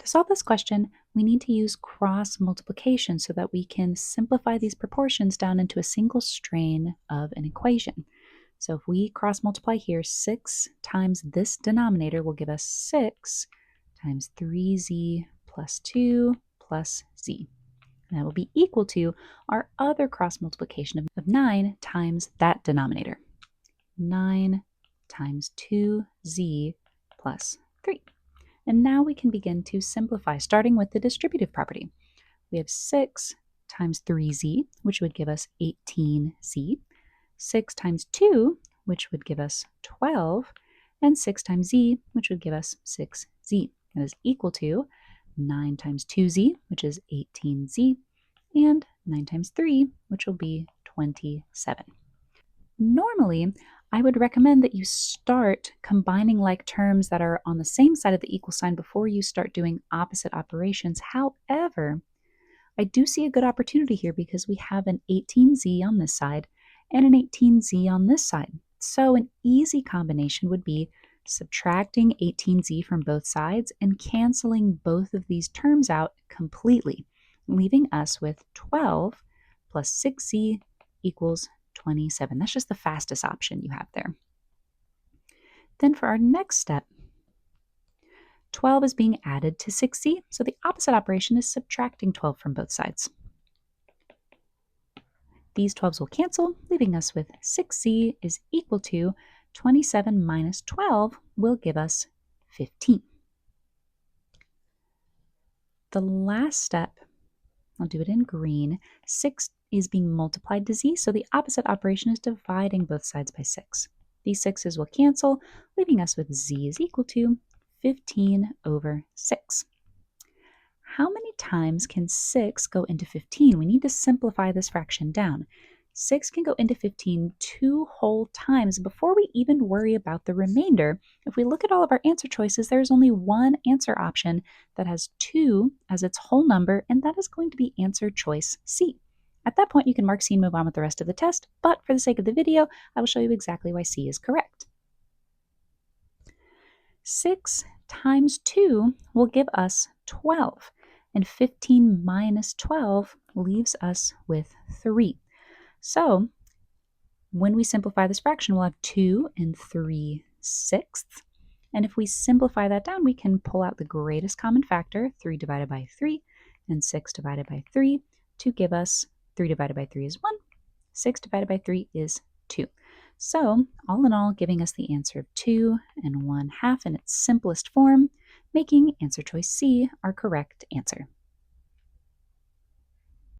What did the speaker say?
To solve this question, we need to use cross multiplication so that we can simplify these proportions down into a single strain of an equation. So if we cross multiply here, 6 times this denominator will give us 6 times 3z plus 2 plus z. And that will be equal to our other cross multiplication of 9 times that denominator. 9 times 2z plus 3. And now we can begin to simplify, starting with the distributive property. We have 6 times 3z, which would give us 18z, 6 times 2, which would give us 12, and 6 times z, which would give us 6z. That is equal to 9 times 2z, which is 18z, and 9 times 3, which will be 27. Normally, I would recommend that you start combining like terms that are on the same side of the equal sign before you start doing opposite operations. However, I do see a good opportunity here because we have an 18z on this side and an 18z on this side. So an easy combination would be subtracting 18z from both sides and canceling both of these terms out completely, leaving us with 12 plus 6z equals 27. That's just the fastest option you have there. Then for our next step, 12 is being added to 6z, so the opposite operation is subtracting 12 from both sides. These 12s will cancel, leaving us with 6z is equal to 27 minus 12 will give us 15. The last step, I'll do it in green, 6 is being multiplied to z, so the opposite operation is dividing both sides by 6. These 6's will cancel, leaving us with z is equal to 15 over 6. How many times can 6 go into 15? We need to simplify this fraction down. 6 can go into 15 2 whole times before we even worry about the remainder. If we look at all of our answer choices, there's only one answer option that has 2 as its whole number, and that is going to be answer choice C. At that point, you can mark C and move on with the rest of the test, but for the sake of the video, I will show you exactly why C is correct. 6 times 2 will give us 12, and 15 minus 12 leaves us with 3. So when we simplify this fraction, we'll have 2 and 3/6. And if we simplify that down, we can pull out the greatest common factor, 3 divided by 3, and 6 divided by 3, to give us 3 divided by 3 is 1, 6 divided by 3 is 2. So all in all, giving us the answer of 2 and 1/2 in its simplest form, making answer choice C our correct answer.